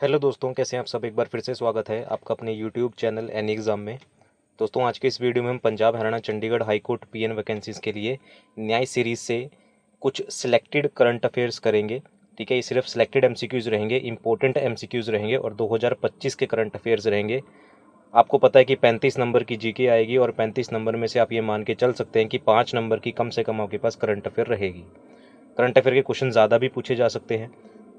Hello दोस्तों, कैसे हैं आप सब। एक बार फिर से स्वागत है आपका अपने यूट्यूब चैनल एनी एग्ज़ाम में। दोस्तों, आज के इस वीडियो में हम Punjab Haryana Chandigarh high court PN vacancies के लिए न्याय सीरीज़ से कुछ सिलेक्टेड करंट अफेयर्स करेंगे। ठीक है, ये सिर्फ सिलेक्टेड एमसीक्यूज़ रहेंगे, इंपॉर्टेंट एमसीक्यूज़ रहेंगे और 2025 के करंट अफेयर्स रहेंगे। आपको पता है कि 35 नंबर की जीके आएगी और 35 नंबर में से आप ये मान के चल सकते हैं कि 5 नंबर की कम से कम आपके पास करंट अफेयर रहेगी। करंट अफेयर के क्वेश्चन ज़्यादा भी पूछे जा सकते हैं,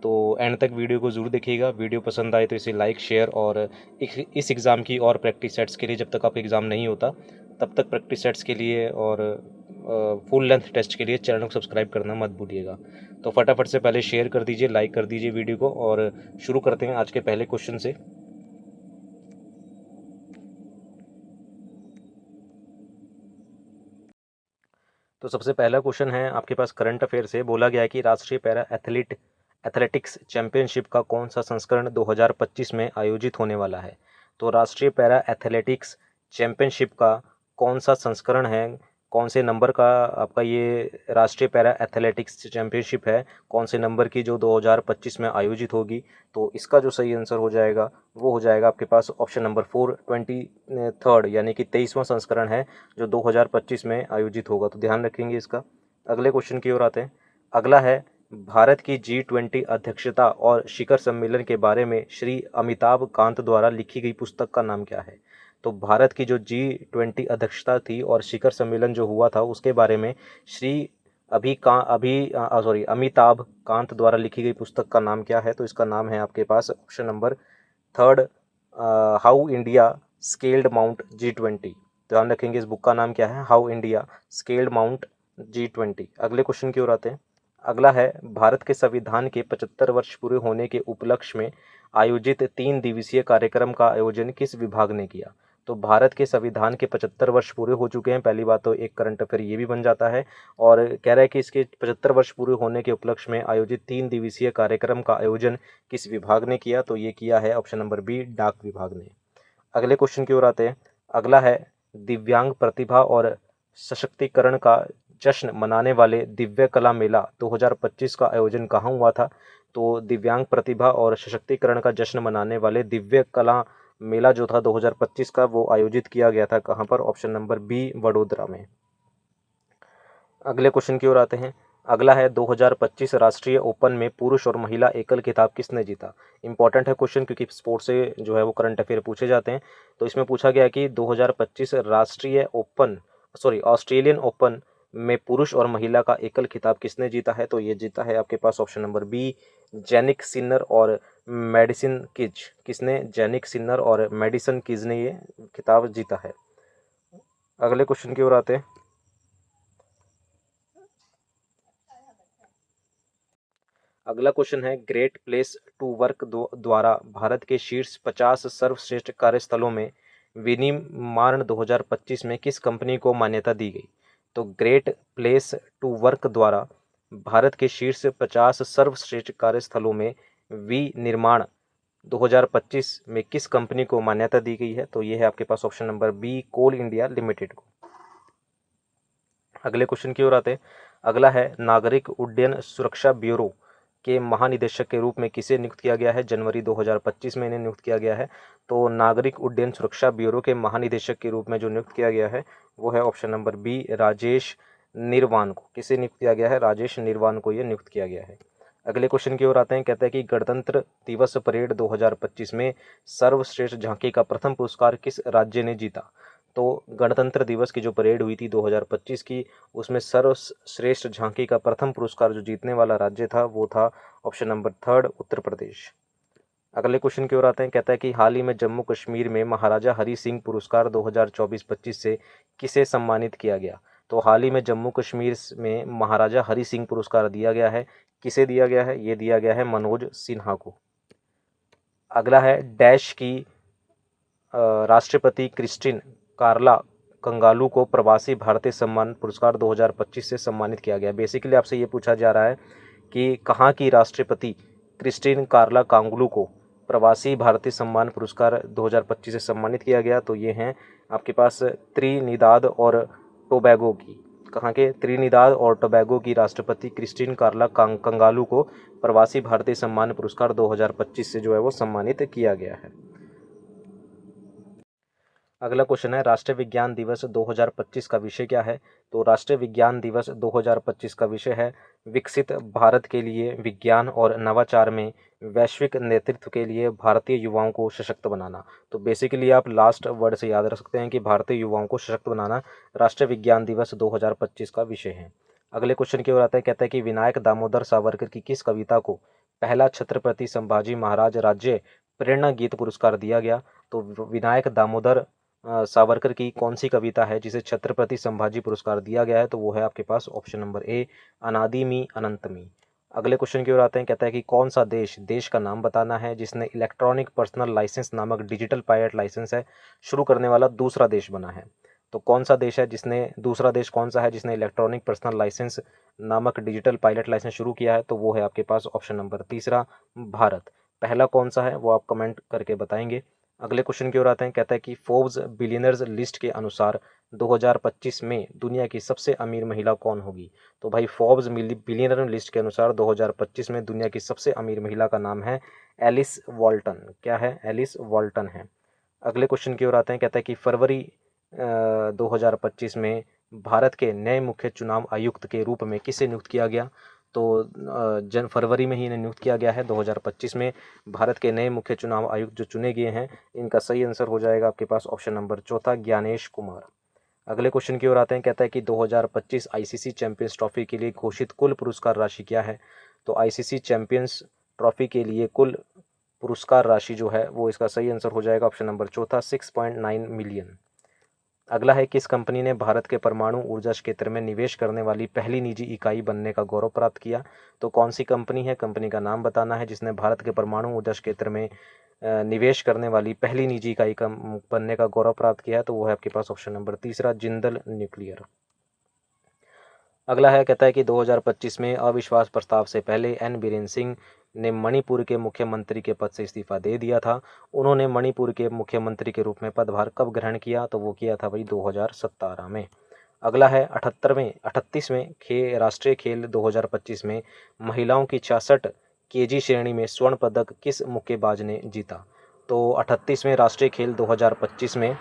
तो एंड तक वीडियो को ज़रूर देखिएगा। वीडियो पसंद आए तो इसे लाइक शेयर और इस एग्ज़ाम की और प्रैक्टिस सेट्स के लिए, जब तक आपका एग्ज़ाम नहीं होता तब तक प्रैक्टिस सेट्स के लिए और फुल लेंथ टेस्ट के लिए चैनल को सब्सक्राइब करना मत भूलिएगा। तो फटाफट से पहले शेयर कर दीजिए, लाइक कर दीजिए वीडियो को और शुरू करते हैं आज के पहले क्वेश्चन से। तो सबसे पहला क्वेश्चन है आपके पास करंट अफेयर से। बोला गया है कि राष्ट्रीय पैरा एथलेटिक्स चैंपियनशिप का कौन सा संस्करण 2025 में आयोजित होने वाला है। तो राष्ट्रीय पैरा एथलेटिक्स चैंपियनशिप का कौन सा संस्करण है, कौन से नंबर का आपका ये राष्ट्रीय पैरा एथलेटिक्स चैंपियनशिप है, कौन से नंबर की जो 2025 में आयोजित होगी। तो इसका जो सही आंसर हो जाएगा वो हो जाएगा आपके पास ऑप्शन नंबर 4, 23rd यानी कि 23वां संस्करण है जो 2025 में आयोजित होगा। तो ध्यान रखेंगे इसका। अगले क्वेश्चन की ओर आते हैं। अगला है, भारत की G20 अध्यक्षता और शिखर सम्मेलन के बारे में श्री अमिताभ कांत द्वारा लिखी गई पुस्तक का नाम क्या है। तो भारत की जो G20 अध्यक्षता थी और शिखर सम्मेलन जो हुआ था उसके बारे में श्री अमिताभ कांत द्वारा लिखी गई पुस्तक का नाम क्या है। तो इसका नाम है आपके पास option number 3rd, how India scaled Mount G20। ध्यान रखेंगे इस बुक का नाम क्या है, how India scaled Mount G20। अगले क्वेश्चन की ओर आते हैं। अगला है, भारत के संविधान के 75 वर्ष पूरे होने के उपलक्ष्य में आयोजित 3 दिवसीय कार्यक्रम का आयोजन किस विभाग ने किया। तो भारत के संविधान के 75 वर्ष पूरे हो चुके हैं। पहली बात तो एक करंट अफेयर ये भी बन जाता है और कह रहा है कि इसके 75 वर्ष पूरे होने के उपलक्ष्य में आयोजित 3 दिवसीय कार्यक्रम का आयोजन किस विभाग ने किया। तो ये किया है ऑप्शन नंबर बी, डाक विभाग ने। अगले क्वेश्चन की ओर आते हैं। अगला है, दिव्यांग प्रतिभा और सशक्तिकरण का जश्न मनाने वाले दिव्य कला मेला 2025 का आयोजन कहाँ हुआ था। तो दिव्यांग प्रतिभा और सशक्तिकरण का जश्न मनाने वाले दिव्य कला मेला जो था 2025 का, वो आयोजित किया गया था कहाँ पर। ऑप्शन नंबर बी, वडोदरा में। अगले क्वेश्चन की ओर आते हैं। अगला है, 2025 राष्ट्रीय ओपन में पुरुष और महिला एकल खिताब किसने जीता। इंपॉर्टेंट है क्वेश्चन क्योंकि स्पोर्ट्स से जो है वो करंट अफेयर पूछे जाते हैं। तो इसमें पूछा गया कि 2025 ऑस्ट्रेलियन ओपन में पुरुष और महिला का एकल खिताब किसने जीता है। तो ये जीता है आपके पास option number B, Jannik Sinner और मेडिसन किज। किसने, जेनिक सिन्नर और मेडिसन किज ने ये खिताब जीता है। अगले क्वेश्चन की ओर आते हैं। अगला क्वेश्चन है, ग्रेट प्लेस टू वर्क द्वारा भारत के शीर्ष 50 सर्वश्रेष्ठ कार्यस्थलों में विनिर्माण 2025 में किस कंपनी को मान्यता दी गई। तो ग्रेट प्लेस टू वर्क द्वारा भारत के शीर्ष 50 सर्वश्रेष्ठ कार्यस्थलों में विनिर्माण 2025 में किस कंपनी को मान्यता दी गई है। तो ये है आपके पास ऑप्शन नंबर बी, कोल इंडिया लिमिटेड को। अगले क्वेश्चन की ओर आते हैं। अगला है, नागरिक उड्डयन सुरक्षा ब्यूरो के महानिदेशक के रूप में किसे नियुक्त किया गया है। जनवरी 2025 में इन्हें नियुक्त किया गया है। तो नागरिक उड्डयन सुरक्षा ब्यूरो के महानिदेशक के रूप में जो नियुक्त किया गया है वो है ऑप्शन नंबर बी, राजेश निर्वाण को। किसे नियुक्त किया गया है, राजेश निर्वाण को ये नियुक्त किया गया है। अगले क्वेश्चन की ओर आते हैं। कहते हैं कि गणतंत्र दिवस परेड 2025 में सर्वश्रेष्ठ झांकी का प्रथम पुरस्कार किस राज्य ने जीता। तो गणतंत्र दिवस की जो परेड हुई थी 2025 की, उसमें सर्वश्रेष्ठ झांकी का प्रथम पुरस्कार जो जीतने वाला राज्य था वो था option number 3rd, Uttar Pradesh. अगले क्वेश्चन की ओर आते हैं। कहता है कि हाल ही में जम्मू कश्मीर में महाराजा हरि सिंह पुरस्कार 2024-25 से किसे सम्मानित किया गया। तो हाल ही में जम्मू कश्मीर में महाराजा हरि सिंह पुरस्कार दिया गया है। किसे दिया गया है, ये दिया गया है मनोज सिन्हा को। अगला है, डैश की राष्ट्रपति क्रिस्टिन कार्ला कंगालू को प्रवासी भारतीय सम्मान पुरस्कार 2025 से सम्मानित किया गया। बेसिकली आपसे ये पूछा जा रहा है कि कहाँ की राष्ट्रपति क्रिस्टिन कार्ला कांगलू को प्रवासी भारतीय सम्मान पुरस्कार 2025 से सम्मानित किया गया। तो ये हैं आपके पास त्रिनिदाद और टोबैगो की। कहाँ के? त्रिनिदाद और टोबैगो की राष्ट्रपति क्रिस्टीन कार्ला कंगालू को प्रवासी भारतीय सम्मान पुरस्कार 2025 से जो है वो सम्मानित किया गया है। अगला क्वेश्चन है, राष्ट्रीय विज्ञान दिवस 2025 का विषय क्या है? तो राष्ट्रीय विज्ञान दिवस 2025 का विषय है विकसित भारत के लिए विज्ञान और नवाचार में वैश्विक नेतृत्व के लिए भारतीय युवाओं को सशक्त बनाना। तो बेसिकली आप लास्ट वर्ड से याद रख सकते हैं कि भारतीय युवाओं को सशक्त बनाना राष्ट्रीय विज्ञान दिवस 2025 का विषय है। अगले क्वेश्चन की ओर आता है, कहता है कि विनायक दामोदर सावरकर की किस कविता को पहला छत्रपति संभाजी महाराज राज्य प्रेरणा गीत पुरस्कार दिया गया? तो विनायक दामोदर सावरकर की कौन सी कविता है जिसे छत्रपति संभाजी पुरस्कार दिया गया है? तो वो है आपके पास ऑप्शन नंबर ए, अनादि मी अनंत मी। अगले क्वेश्चन की ओर आते हैं, कहता है कि कौन सा देश का नाम बताना है जिसने इलेक्ट्रॉनिक पर्सनल लाइसेंस नामक डिजिटल पायलट लाइसेंस है शुरू करने वाला दूसरा देश बना है। तो कौन सा देश है जिसने, दूसरा देश कौन सा है जिसने इलेक्ट्रॉनिक पर्सनल लाइसेंस नामक डिजिटल पायलट लाइसेंस शुरू किया है? तो वो है आपके पास ऑप्शन नंबर तीसरा, भारत। पहला कौन सा है वो आप कमेंट करके बताएंगे। अगले क्वेश्चन की ओर आते हैं, कहता है कि फोर्ब्स बिलियनर्स लिस्ट के अनुसार 2025 में दुनिया की सबसे अमीर महिला कौन होगी? तो भाई फोर्ब्स बिलियनर लिस्ट के अनुसार 2025 में दुनिया की सबसे अमीर महिला का नाम है एलिस वॉल्टन। क्या है? एलिस वॉल्टन है। अगले क्वेश्चन की ओर आते हैं, कहता है कि फरवरी 2025 में भारत के नए मुख्य चुनाव आयुक्त के रूप में किसे नियुक्त किया गया? तो फरवरी में ही इन्हें नियुक्त किया गया है 2025 में। भारत के नए मुख्य चुनाव आयुक्त जो चुने गए हैं, इनका सही आंसर हो जाएगा आपके पास ऑप्शन नंबर चौथा, ज्ञानेश कुमार। अगले क्वेश्चन की ओर आते हैं, कहता है कि 2025 आईसीसी चैंपियंस ट्रॉफी के लिए घोषित कुल पुरस्कार राशि क्या है? तो आईसीसी चैंपियंस ट्रॉफी के लिए कुल पुरस्कार राशि जो है वो, इसका सही आंसर हो जाएगा ऑप्शन नंबर चौथा, 6.9 मिलियन। अगला है, किस कंपनी ने भारत के परमाणु ऊर्जा क्षेत्र में निवेश करने वाली पहली निजी इकाई बनने का गौरव प्राप्त किया? तो कौन सी कंपनी है, कंपनी का नाम बताना है जिसने भारत के परमाणु ऊर्जा क्षेत्र में निवेश करने वाली पहली निजी इकाई बनने का गौरव प्राप्त किया है? तो वो है आपके पास ऑप्शन नंबर तीसरा, जिंदल न्यूक्लियर। अगला है, कहता है कि 2025 में अविश्वास प्रस्ताव से पहले एन बीरेन सिंह ने मणिपुर के मुख्यमंत्री के पद से इस्तीफा दे दिया था। उन्होंने मणिपुर के मुख्यमंत्री के रूप में पदभार कब ग्रहण किया? तो वो किया था भाई 2017 में। अगला है, 38वें राष्ट्रीय खेल 2025 में महिलाओं की 66 केजी श्रेणी में स्वर्ण पदक किस मुक्केबाज ने जीता? तो 38वें राष्ट्रीय खेल 2025 में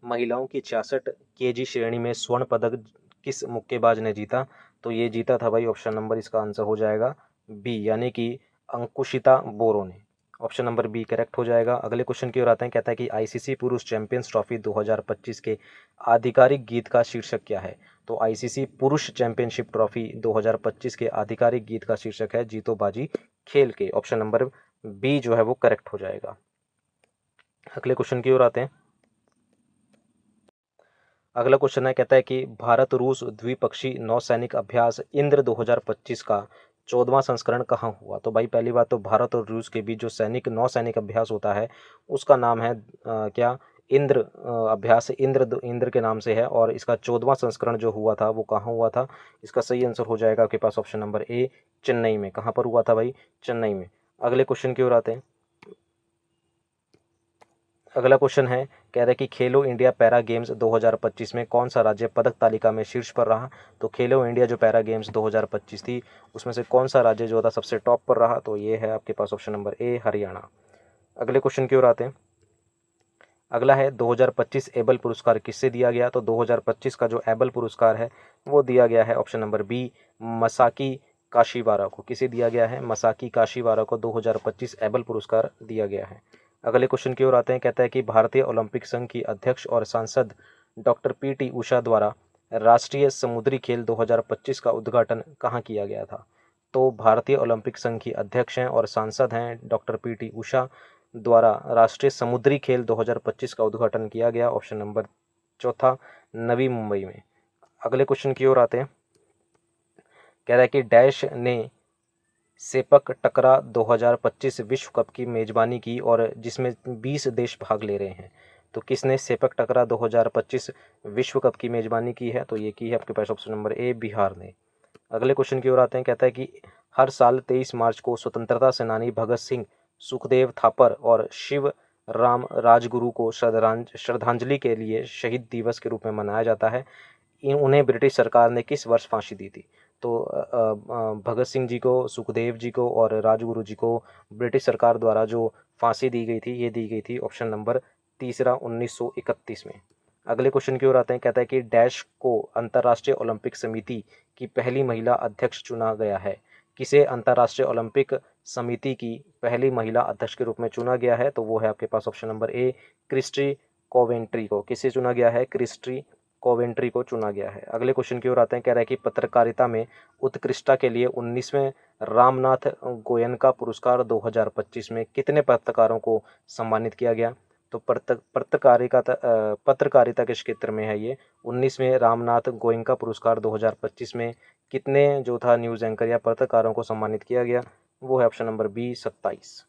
महिलाओं की 66 केजी श्रेणी में स्वर्ण पदक किस मुक्केबाज ने जीता? तो ये जीता था भाई ऑप्शन नंबर, इसका आंसर हो जाएगा बी, यानी कि अंकुशिता बोरो ने। ऑप्शन नंबर बी करेक्ट हो जाएगा। अगले क्वेश्चन की ओर आते हैं, कहता है कि आईसीसी पुरुष चैंपियंस ट्रॉफी 2025 के आधिकारिक गीत का शीर्षक क्या है? तो आईसीसी पुरुष चैंपियनशिप ट्रॉफी 2025 के आधिकारिक गीत का शीर्षक है जीतो बाजी खेल के। ऑप्शन नंबर बी जो है वो करेक्ट हो जाएगा। अगले क्वेश्चन की ओर आते हैं। अगला क्वेश्चन है, कहता है कि भारत रूस द्विपक्षीय नौसैनिक अभ्यास इंद्र 2025 का 14वां संस्करण कहाँ हुआ? तो भाई पहली बात तो भारत और रूस के बीच जो नौसैनिक अभ्यास होता है उसका नाम है क्या? इंद्र अभ्यास, इंद्र के नाम से है, और इसका 14वां संस्करण जो हुआ था वो कहाँ हुआ था? इसका सही आंसर हो जाएगा आपके पास ऑप्शन नंबर ए, चेन्नई में। कहाँ पर हुआ था भाई? चेन्नई में। अगले क्वेश्चन की ओर आते हैं। अगला क्वेश्चन है, कह रहे कि खेलो इंडिया पैरा गेम्स 2025 में कौन सा राज्य पदक तालिका में शीर्ष पर रहा? तो खेलो इंडिया जो पैरा गेम्स 2025 थी उसमें से कौन सा राज्य जो था सबसे टॉप पर रहा? तो ये है आपके पास ऑप्शन नंबर ए, हरियाणा। अगले क्वेश्चन की ओर आते हैं। अगला है, 2025 एबल पुरस्कार किससे दिया गया? तो 2025 का जो एबल पुरस्कार है वो दिया गया है option number B, Masaki Kashiwara को। किसे दिया गया है? मसाकी काशीवारा को 2025 एबल पुरस्कार दिया गया है। अगले क्वेश्चन की ओर आते हैं, कहता है कि भारतीय ओलंपिक संघ की अध्यक्ष और सांसद डॉक्टर पीटी उषा द्वारा राष्ट्रीय समुद्री खेल 2025 का उद्घाटन कहाँ किया गया था? तो भारतीय ओलंपिक संघ की अध्यक्ष हैं और सांसद हैं डॉक्टर पीटी उषा द्वारा राष्ट्रीय समुद्री खेल 2025 का उद्घाटन किया गया, ऑप्शन नंबर चौथा, नवी मुंबई में। अगले क्वेश्चन की ओर आते हैं, कह रहा है कि डैश ने सेपक टकरा 2025 विश्व कप की मेजबानी की और जिसमें 20 देश भाग ले रहे हैं। तो किसने सेपक टकरा 2025 विश्व कप की मेजबानी की है? तो ये की है आपके पास ऑप्शन नंबर ए, बिहार ने। अगले क्वेश्चन की ओर आते हैं, कहता है कि हर साल 23 मार्च को स्वतंत्रता सेनानी भगत सिंह, सुखदेव थापर और शिव राम राजगुरु को श्रद्धांजलि के लिए शहीद दिवस के रूप में मनाया जाता है। उन्हें ब्रिटिश सरकार ने किस वर्ष फांसी दी थी? तो भगत सिंह जी को, सुखदेव जी को और राजगुरु जी को ब्रिटिश सरकार द्वारा जो फांसी दी गई थी, ये दी गई थी ऑप्शन नंबर तीसरा 1931 में। अगले क्वेश्चन की ओर आते हैं। कहता है कि डैश को अंतर्राष्ट्रीय ओलंपिक समिति की पहली महिला अध्यक्ष चुना गया है। किसे अंतर्राष्ट्रीय ओलंपिक समिति की पहली महिला अध्यक्ष के रूप में चुना गया है? तो वो है आपके पास option number A, Kirsty Coventry को। किसे चुना गया है? क्रिस्टी कोवेंट्री को चुना गया है। अगले क्वेश्चन की ओर आते हैं। कह रहा है कि पत्रकारिता में उत्कृष्टता के लिए 19वें रामनाथ गोयनका पुरस्कार 2025 में कितने पत्रकारों को सम्मानित किया गया? तो पत्रकारिता के क्षेत्र में है ये 19वें रामनाथ गोयनका पुरस्कार 2025 में कितने जो था न्यूज़ एंकर या पत्रकारों को सम्मानित किया गया? वो है ऑप्शन नंबर बी, 27।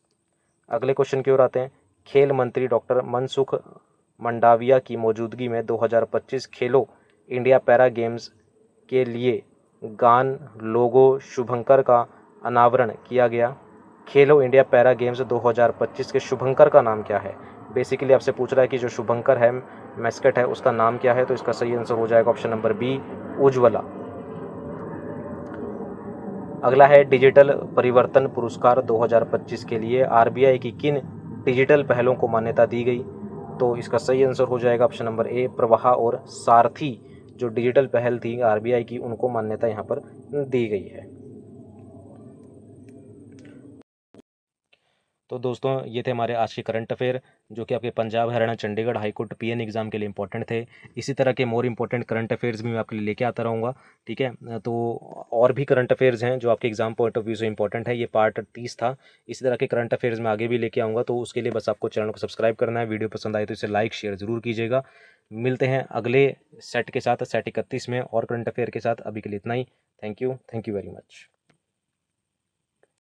अगले क्वेश्चन की ओर आते हैं। खेल मंत्री डॉक्टर मनसुख मंडाविया की मौजूदगी में 2025 खेलो इंडिया पैरा गेम्स के लिए गान लोगो शुभंकर का अनावरण किया गया। खेलो इंडिया पैरा गेम्स 2025 के शुभंकर का नाम क्या है? बेसिकली आपसे पूछ रहा है कि जो शुभंकर है, मैस्कट है, उसका नाम क्या है? तो इसका सही आंसर हो जाएगा ऑप्शन नंबर बी, उज्ज्वला। अगला है डिजिटल परिवर्तन पुरस्कार 2025 के लिए आरबीआई की किन डिजिटल पहलों को मान्यता दी गई? तो इसका सही आंसर हो जाएगा ऑप्शन नंबर ए, प्रवाह और सारथी जो डिजिटल पहल थी आरबीआई की, उनको मान्यता यहाँ पर दी गई है। तो दोस्तों ये थे हमारे आज के करंट अफेयर जो कि आपके Punjab, Haryana, Chandigarh high court PN exam के लिए इंपॉर्टेंट थे। इसी तरह के मोर इंपॉर्टेंट करंट अफेयर्स भी मैं आपके लिए लेके आता रहूँगा, ठीक है। तो और भी करंट अफेयर्स हैं जो आपके एग्जाम पॉइंट ऑफ व्यू से इंपॉर्टेंट है। ये पार्ट 30 था। इसी तरह के करंट अफेयर्स मैं आगे भी लेके आऊँगा, तो उसके लिए बस आपको चैनल को सब्सक्राइब करना है। वीडियो पसंद आए तो इसे लाइक शेयर ज़रूर कीजिएगा। मिलते हैं अगले सेट के साथ, सेट 31 में और करंट अफेयर के साथ। अभी के लिए इतना ही। Thank you very much.